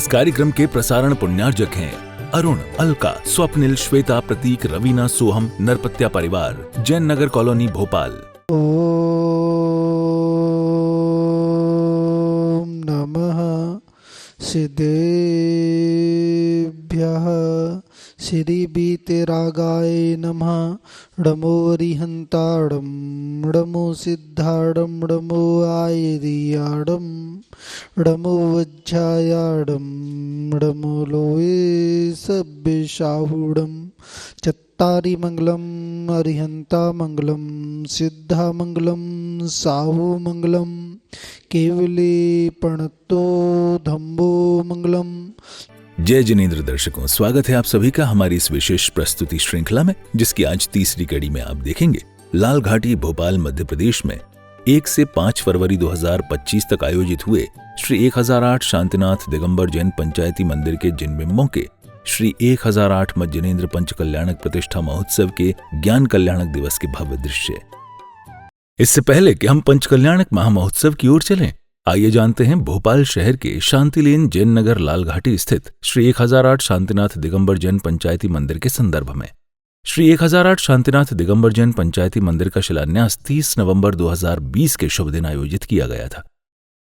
इस कार्यक्रम के प्रसारण पुण्यार्जक हैं अरुण, अलका, स्वप्निल, श्वेता, प्रतीक, रवीना, सोहम, नरपत्या परिवार, जैन नगर कॉलोनी, भोपाल। ओम नमः सिद्धेभ्यः श्री बीतरागाय नमः। डमो रिहंताड़म डमो सिद्धाड़म डमो आयरियाड़म डमो वज्जायाड़म डमो लोए सभ्यशाहुड़म। चत्तारि मंगलम अरिहंता मंगलम सिद्धा मंगलम साहु मंगलम केवले प्रणतो धम्बो मंगलम। जय जिनेंद्र दर्शकों, स्वागत है आप सभी का हमारी इस विशेष प्रस्तुति श्रृंखला में, जिसकी आज तीसरी कड़ी में आप देखेंगे लाल घाटी भोपाल मध्य प्रदेश में 1 से 5 फरवरी 2025 तक आयोजित हुए श्री 1008 शांतिनाथ दिगंबर जैन पंचायती मंदिर के जिनबिंबों के श्री 1008 मज्जनेन्द्र पंच कल्याणक प्रतिष्ठा महोत्सव के ज्ञान कल्याणक दिवस के भव्य दृश्य। इससे पहले कि हम पंच कल्याणक महामहोत्सव की ओर चलें, आइए जानते हैं भोपाल शहर के शांति लेन जैन नगर लाल घाटी स्थित श्री 1008 शांतिनाथ दिगंबर जैन पंचायती मंदिर के संदर्भ में। श्री 1008 शांतिनाथ दिगंबर जैन पंचायती मंदिर का शिलान्यास 30 नवंबर 2020 के शुभ दिन आयोजित किया गया था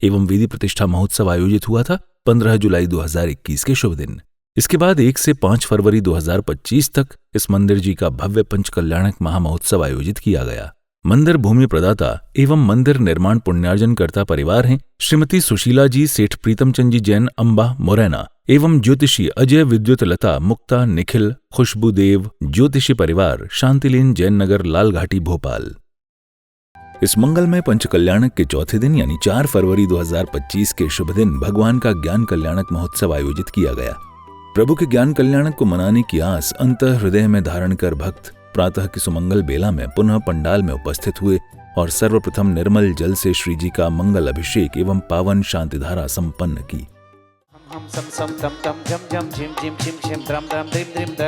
एवं विधि प्रतिष्ठा महोत्सव आयोजित हुआ था 15 जुलाई 2021 के शुभ दिन। इसके बाद 1 से 5 फरवरी 2025 तक इस मंदिर जी का भव्य पंच कल्याणक महामहोत्सव आयोजित किया गया। मंदिर भूमि प्रदाता एवं मंदिर निर्माण पुण्यार्जनकर्ता परिवार हैं श्रीमती सुशीला जी, सेठ प्रीतमचंद जी जैन, अम्बा, मोरैना एवं ज्योतिषी अजय, विद्युत, लता, मुक्ता, निखिल, खुशबूदेव, ज्योतिषी परिवार, शांतिलेन जैन नगर लाल घाटी भोपाल। इस मंगलमय पंच कल्याणक के चौथे दिन यानी 4 फरवरी 2025 के शुभ दिन भगवान का ज्ञान कल्याणक महोत्सव आयोजित किया गया। प्रभु के ज्ञान कल्याणक को मनाने की आस अंतः हृदय में धारण कर भक्त प्रातः की सुमंगल बेला में पुनः पंडाल में उपस्थित हुए और सर्वप्रथम निर्मल जल से श्री जी का मंगल अभिषेक एवं पावन शांतिधारा संपन्न की। हम सम सम तम तम झम झम झिम झिम छिम छिम द्रम द्रम द्रिम द्रिम द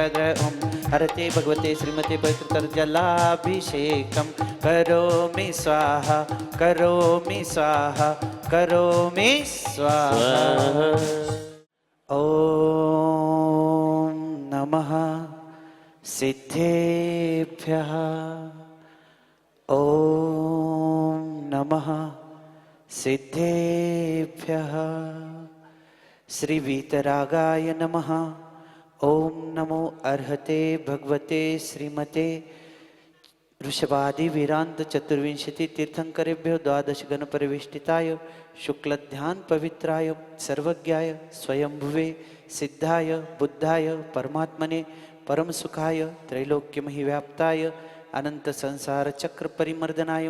ओम हरते भगवते श्रीमते पवित्र जलाभिषेकम करोमि स्वाहा करोमि स्वाहा करोमि स्वाहा। ओम नमः सिद्धेभ्यः ओम नमः सिद्धेभ्यः श्री वीतरागाय नमः। ओम नमो अर्हते भगवते श्रीमते ऋषभादि वीरांत चतुर्विंशति तीर्थंकरेभ्यो 12 गण परिवेष्टिताय शुक्लध्यान पवित्राय सर्वज्ञाय स्वयंभुवे सिद्धाय बुद्धाय परमात्मने परम सुखाय त्रैलोक्यमहि व्याप्ताय अनंत संसार चक्र परिमर्दनाय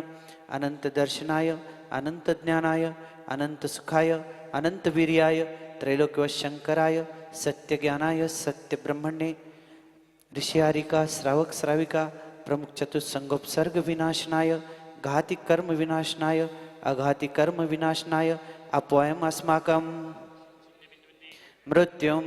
अनंत दर्शनाय अनंत ज्ञानाय अनंत सुखाय अनंत वीर्याय त्रैलोक्यशंकराय सत्य ज्ञानाय सत्य ब्रह्मण्ये ऋषियारिका श्रावक श्राविका प्रमुख चतुस्संगोपसर्ग विनाशनाय घाति कर्म विनाशनाय अघाति कर्म विनाशनाय अपवयम अस्माकं मृत्युम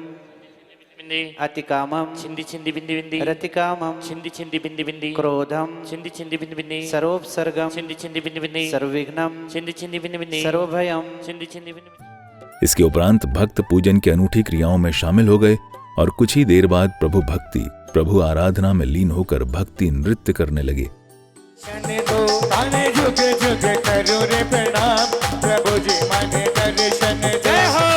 अतिकामम छिंदी छिंदी बिंदी बिंदी रतिकामम छिंदी छिंदी बिंदी बिंदी क्रोधम छिंदी छिंदी बिंदी बिंदी सर्वोपसर्गम छिंदी छिंदी बिंदी बिंदी सर्वविघ्नम छिंदी छिंदी बिंदी बिंदी सर्वभयम छिंदी छिंदी बिंदी बिंदी। इसके उपरांत भक्त पूजन की अनूठी क्रियाओं में शामिल हो गए और कुछ ही देर बाद प्रभु आराधना में लीन होकर भक्ति नृत्य करने लगे। प्रभु जी माने दर्शन जय हो।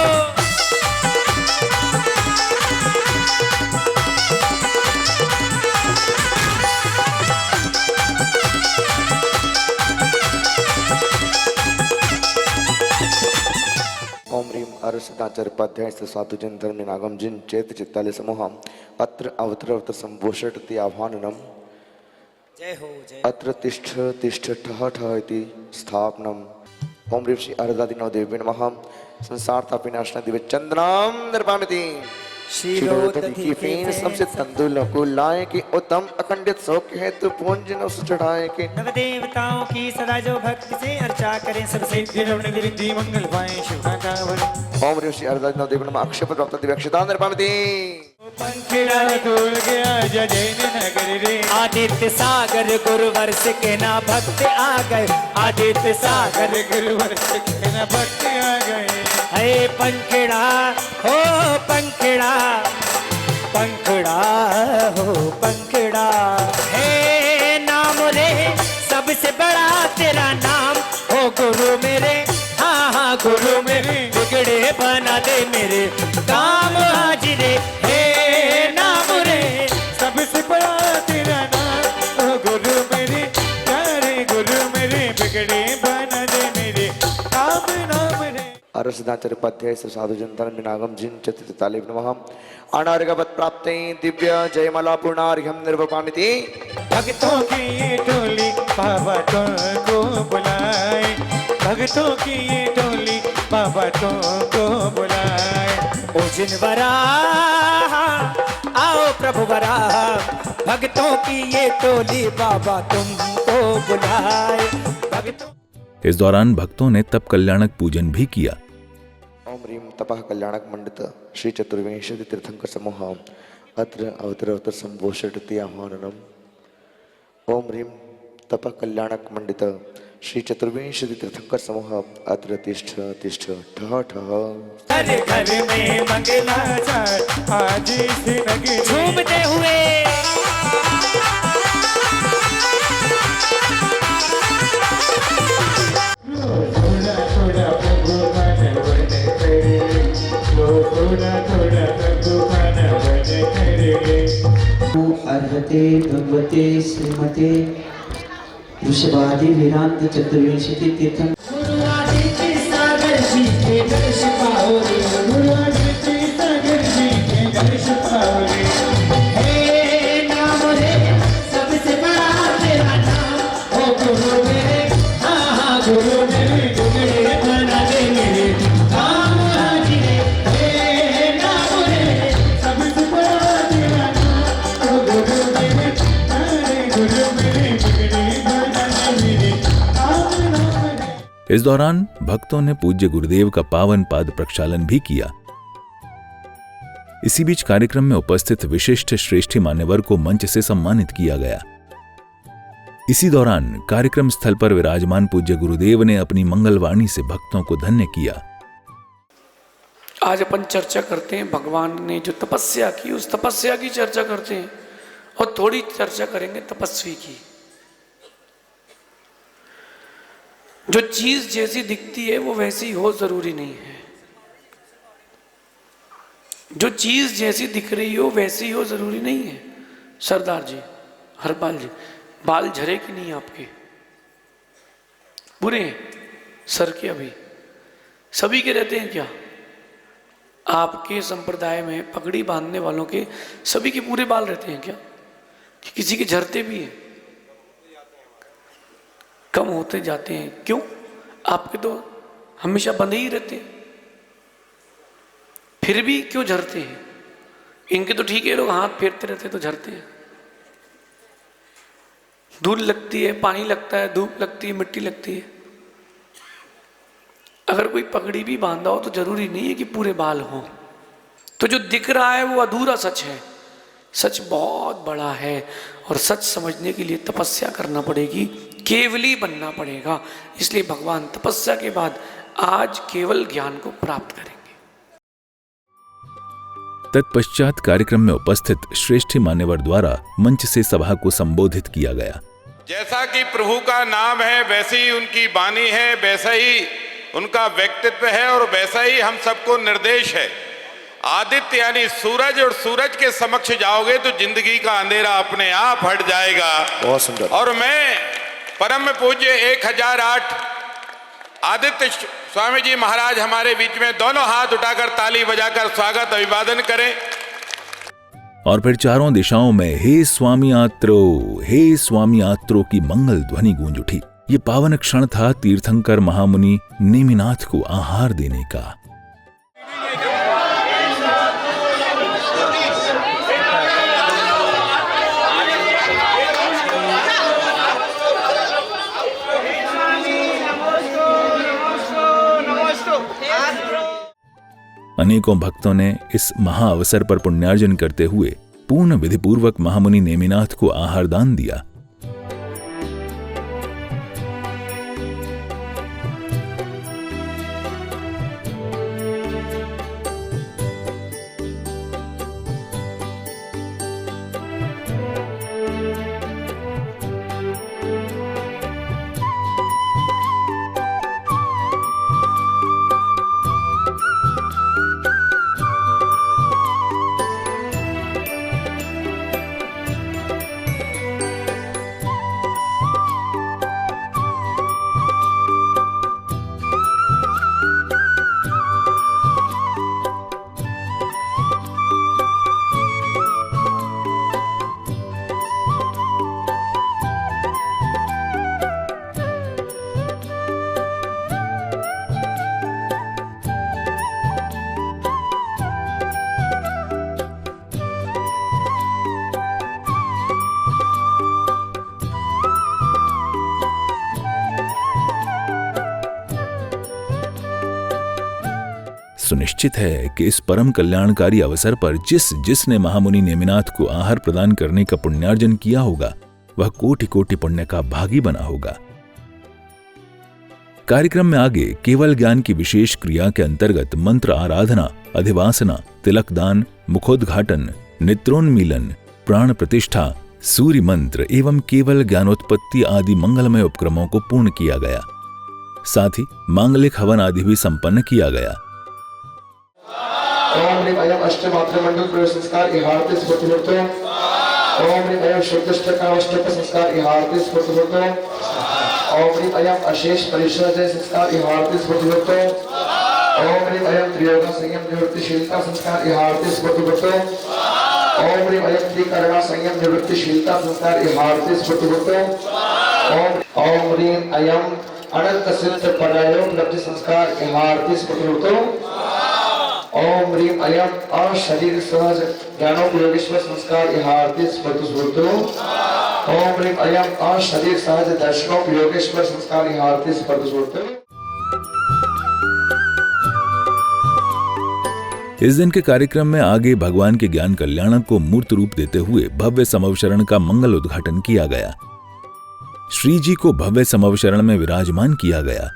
ओम ह्रीम अरसदाचार्योपाध्याय साधु जन धर्म नागम जिन चेत चित्ताले समूहम अत्र अवतर संभूषटति आह्वाननम जय हो जय अत्र तिष्ठ तिष्ठ ठह ठह इति स्थापनम। ओम ह्रीम श्री अरदादिनो देवी नमः। संसार तापिनाशना दिव्य चंद्राम निर्वामिति शीलोदधि की फेन सबसे तंदुल को लाए कि उत्तम अखंडित सौख्य हेतु पूंज न उस चढ़ाए के नव देवताओं की सदा जो भक्ति से अर्चा करें सब सिद्धि रिद्धि मंगल पाए शुभ कावड़। ओम ह्रीम श्री अरदादिनो देवी नमः। अक्षय प्राप्त दिव्य अक्षता निर्वामिति पंखिड़ा डोल गया जैन नगर रे आदित्य सागर गुरुवर से कहना भक्त आ गए आदित्य सागर गुरुवर से कहना भक्त आ गए है पंखड़ा हो पंखड़ा, पंखड़ा हो पंखड़ा। हे नाम रे सबसे बड़ा तेरा नाम हो गुरु मेरे, हाँ हाँ गुरु मेरे, बिगड़े बना दे मेरे काम आज रे। हे नाम रे सबसे बड़ा तेरा नाम ओ गुरु मेरे, प्यारे गुरु मेरे, बिगड़े बना दे मेरे काम नाम रे। अरसदाचर्योपाध्याय साधु जनता विनागम जिन चतुर्ताले नमः। अनार्घवत प्राप्ते दिव्य जयमाला पूर्णार्घ्यम निर्वपामिति। भक्तों की ये टोली बाबा तुमको बुलाए, भक्तों की ये टोली बाबा तुमको बुलाए। ओ जिनवरा आओ प्रभु वरा, भक्तों की ये टोली बाबा तुमको बुलाए। भक्तों इस दौरान भक्तों ने तप कल्याणक पूजन भी किया। ओम ह्रीं तपः कल्याणक मंडित श्री चतुर्विंशति तीर्थंकर समूह अत्र अवतरवतर संभोषटति आह्वाननम। ओम ह्रीं तपः कल्याणक मंडित श्री चतुर्विंशति तीर्थंकर समूह अत्र तिष्ठ तिष्ठ ठह ठह। घर घर में मंगलाचार आज इस नगरी झूमते हुए थोड़ा थोड़ा प्रभु मन वन करे, थोड़ा थोड़ा प्रभु मन वन करे। अर्हते भगवते श्रीमते वृषभादि वेदांत चतुर्विंशति तीर्थं। सागर जी के दर्श पाओ रे, सागर जी के दर्श पाओ रे। हे नाम रे सबसे बड़ा तेरा नाम हो गुरु मेरे, हाँ हाँ गुरु मेरे, बिगड़े बना दे मेरे काम आज रे। हे नाम रे सबसे बड़ा तेरा नाम ओ गुरु मेरे, प्यारे गुरु मेरे, बिगड़े बना दे मेरे काम नाम रे। इस दौरान भक्तों ने पूज्य गुरुदेव का पावन पाद प्रक्षालन भी किया। इसी बीच कार्यक्रम में उपस्थित विशिष्ट श्रेष्ठी मान्यवर को मंच से सम्मानित किया गया। इसी दौरान कार्यक्रम स्थल पर विराजमान पूज्य गुरुदेव ने अपनी मंगलवाणी से भक्तों को धन्य किया। आज अपन चर्चा करते हैं भगवान ने जो तपस्या की, उस तपस्या की चर्चा करते हैं और थोड़ी चर्चा करेंगे तपस्वी की। जो चीज जैसी दिखती है वो वैसी हो जरूरी नहीं है, जो चीज जैसी दिख रही हो वैसी हो जरूरी नहीं है। सरदार जी, हरपाल जी, बाल झरे कि नहीं आपके? बुरे हैं सर के? अभी सभी के रहते हैं क्या? आपके संप्रदाय में पगड़ी बांधने वालों के सभी के पूरे बाल रहते हैं क्या? कि किसी के झरते भी हैं? कम होते जाते हैं। क्यों? आपके तो हमेशा बंधे ही रहते हैं, फिर भी क्यों झरते हैं? इनके तो ठीक है, लोग हाथ फेरते रहते तो झरते हैं। धूल लगती है, पानी लगता है, धूप लगती है, मिट्टी लगती है। अगर कोई पगड़ी भी बांधा हो तो जरूरी नहीं है कि पूरे बाल हों। तो जो दिख रहा है वो अधूरा सच है। सच बहुत बड़ा है और सच समझने के लिए तपस्या करना पड़ेगी, केवली बनना पड़ेगा। इसलिए भगवान तपस्या के बाद आज केवल ज्ञान को प्राप्त करेंगे। तत्पश्चात कार्यक्रम में उपस्थित श्रेष्ठी मान्यवर द्वारा मंच से सभा को संबोधित किया गया। जैसा कि प्रभु का नाम है वैसे ही उनकी वाणी है, वैसा ही उनका व्यक्तित्व है और वैसा ही हम सबको निर्देश है। आदित्य यानी सूरज, और सूरज के समक्ष जाओगे तो जिंदगी का अंधेरा अपने आप हट जाएगा। बहुत सुंदर। और मैं परम पूज्य 1008 आदित्य स्वामी जी महाराज हमारे बीच में दोनों हाथ उठाकर ताली बजाकर स्वागत अभिवादन करें। और फिर चारों दिशाओं में हे स्वामी आत्रो की मंगल ध्वनि गूंज उठी। ये पावन क्षण था तीर्थंकर महामुनि नेमिनाथ को आहार देने का। अनेकों भक्तों ने इस महाअवसर पर पुण्यार्जन करते हुए पूर्ण विधिपूर्वक महामुनि नेमिनाथ को आहार दान दिया। सुनिश्चित है कि इस परम कल्याणकारी अवसर पर जिसने महामुनि नेमिनाथ को आहार प्रदान करने का पुण्यार्जन किया होगा वह कोटि कोटि पुण्य का भागी बना होगा। कार्यक्रम में आगे केवल ज्ञान की विशेष क्रिया के अंतर्गत मंत्र आराधना, अधिवासना, तिलकदान, मुखोद्घाटन, नेत्रोन्मीलन, प्राण प्रतिष्ठा, सूर्य मंत्र एवं केवल ज्ञानोत्पत्ति आदि मंगलमय उपक्रमों को पूर्ण किया गया। साथ ही मांगलिक हवन आदि भी संपन्न किया गया। ओम ह्रीं अयम अष्टमात्र मंडल प्रवेश संस्कार इहारते स्फूर्तिमुक्तो। ओम ह्रीं अयम शुद्धष्टकाष्टक संस्कार इहारते स्फूर्तिमुक्तो। ओम ह्रीं अयम अशेष परिश्रय संस्कार इहारते स्फूर्तिमुक्तो। ओम ह्रीं अयम त्रियोगा संयम निवृत्तिशीलता संस्कार इहारते स्फूर्तिमुक्तो। ओम ह्रीं अयम त्रिकरणा संयम निवृत्तिशीलता संस्कार इहारते स्फूर्तिमुक्तो। ओम ह्रीं अयम अनंत सिद्ध परायोपलब्धि संस्कार इहारते स्फूर्तिमुक्तो। ओम ह्रीं अयम अशरीर सहज ज्ञानोपयोगेश्वर संस्कार इहारते स्फूर्तिमुक्तो। ओम ह्रीं अयम अशरीर सहज दर्शनोपयोगेश्वर संस्कार इहारते स्फूर्तिमुक्तो। इस दिन के कार्यक्रम में आगे भगवान के ज्ञान कल्याणक को मूर्त रूप देते हुए भव्य समवशरण का मंगल उद्घाटन किया गया। श्री जी को भव्य समवशरण में विराजमान किया गया।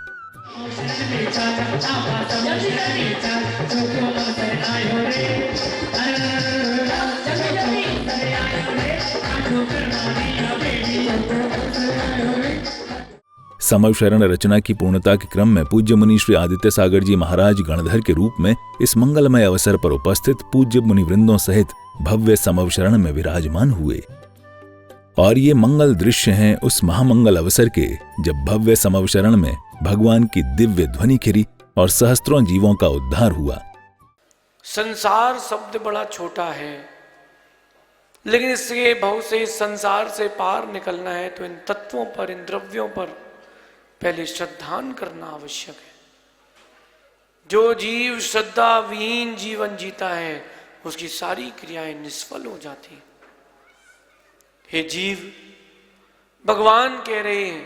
समवशरण रचना की पूर्णता के क्रम में पूज्य मुनि श्री आदित्य सागर जी महाराज गणधर के रूप में इस मंगलमय अवसर पर उपस्थित पूज्य मुनि वृंदों सहित भव्य समवशरण में विराजमान हुए। और ये मंगल दृश्य हैं उस महामंगल अवसर के जब भव्य समवशरण में भगवान की दिव्य ध्वनि खिरी और सहस्त्रों जीवों का उद्धार हुआ। संसार शब्द बड़ा छोटा है, लेकिन इसके भाव से इस संसार से पार निकलना है तो इन तत्वों पर, इन द्रव्यों पर पहले श्रद्धान करना आवश्यक है। जो जीव श्रद्धा विहीन जीवन जीता है उसकी सारी क्रियाएं निष्फल हो जाती हैं। हे जीव, भगवान कह रहे हैं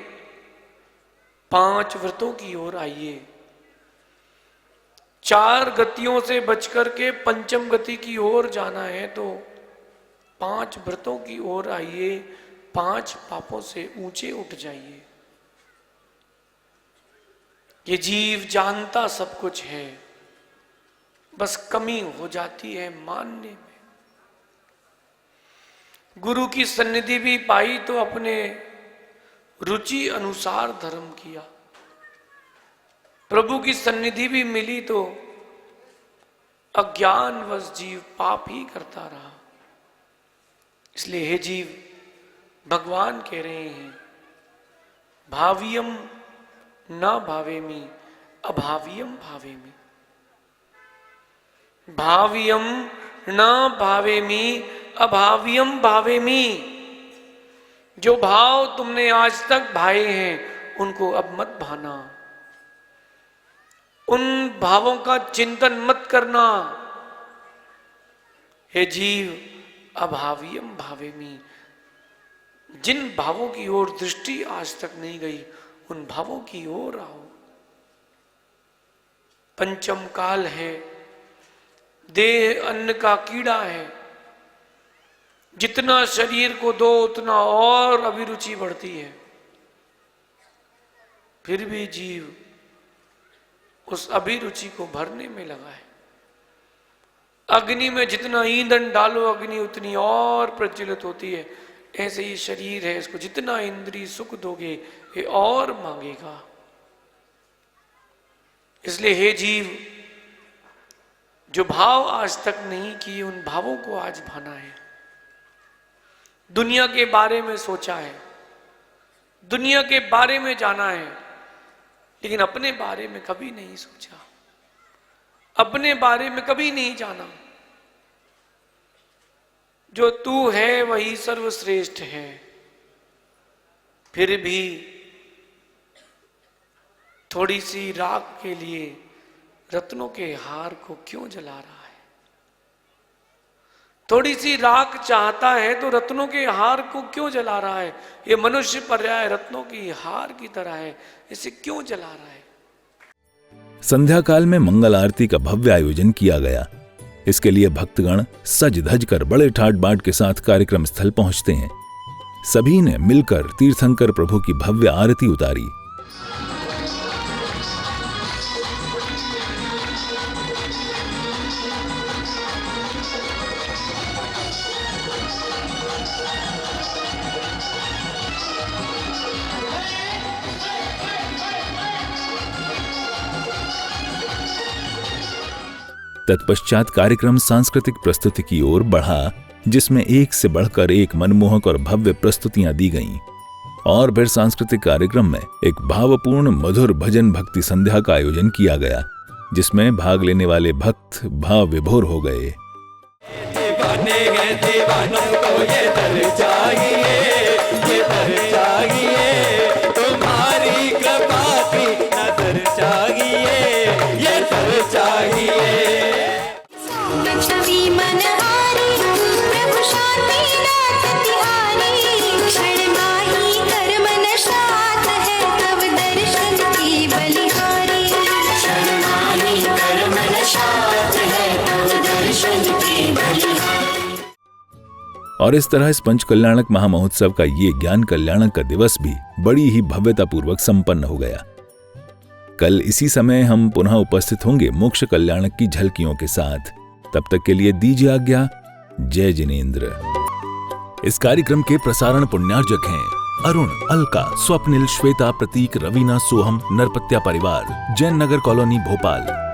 5 व्रतों की ओर आइए। 4 गतियों से बचकर के पंचम गति की ओर जाना है तो 5 व्रतों की ओर आइए, 5 पापों से ऊंचे उठ जाइए। ये जीव जानता सब कुछ है, बस कमी हो जाती है मानने में। गुरु की सन्निधि भी पाई तो अपने रुचि अनुसार धर्म किया, प्रभु की सन्निधि भी मिली तो अज्ञानवश जीव पाप ही करता रहा। इसलिए हे जीव, भगवान कह रहे हैं भावियम न भावेमि अभावियम भावेमि। भावियम न भावेमि अभावियम भावेमि। जो भाव तुमने आज तक भाए हैं उनको अब मत भाना, उन भावों का चिंतन मत करना। हे जीव, अभावियम भावेमि। जिन भावों की ओर दृष्टि आज तक नहीं गई उन भावों की ओर आओ। पंचम काल है, देह अन्न का कीड़ा है। जितना शरीर को दो उतना और अभिरुचि बढ़ती है। फिर भी जीव उस अभिरुचि को भरने में लगा है। अग्नि में जितना ईंधन डालो अग्नि उतनी और प्रज्वलित होती है। ऐसे ही शरीर है, इसको जितना इंद्रिय सुख दोगे ये और मांगेगा। इसलिए हे जीव, जो भाव आज तक नहीं किए उन भावों को आज भाना है। दुनिया के बारे में सोचा है, दुनिया के बारे में जाना है, लेकिन अपने बारे में कभी नहीं सोचा, अपने बारे में कभी नहीं जाना। जो तू है वही सर्वश्रेष्ठ है, फिर भी थोड़ी सी राख के लिए रत्नों के हार को क्यों जला रहा है? थोड़ी सी राख चाहता है तो रत्नों के हार को क्यों जला रहा है? ये मनुष्य पर्याय रत्नों की हार की तरह है, इसे क्यों जला रहा है? संध्या काल में मंगल आरती का भव्य आयोजन किया गया। इसके लिए भक्तगण सज धज कर बड़े ठाट बाट के साथ कार्यक्रम स्थल पहुंचते हैं। सभी ने मिलकर तीर्थंकर प्रभु की भव्य आरती उतारी। तत्पश्चात कार्यक्रम सांस्कृतिक प्रस्तुति की ओर बढ़ा, जिसमें एक से बढ़कर एक मनमोहक और भव्य प्रस्तुतियां दी गईं। और फिर सांस्कृतिक कार्यक्रम में एक भावपूर्ण मधुर भजन भक्ति संध्या का आयोजन किया गया, जिसमें भाग लेने वाले भक्त भाव विभोर हो गए। और इस तरह इस पंच कल्याणक महामहोत्सव का ये ज्ञान कल्याणक का दिवस भी बड़ी ही भव्यतापूर्वक संपन्न हो गया। कल इसी समय हम पुनः उपस्थित होंगे मोक्ष कल्याणक की झलकियों के साथ। तब तक के लिए दीजिए आज्ञा। जय जिनेंद्र। इस कार्यक्रम के प्रसारण पुण्यार्जक हैं अरुण, अलका, स्वप्निल, श्वेता, प्रतीक, रवीना, सोहम, नरपत्या परिवार, जैन नगर कॉलोनी, भोपाल।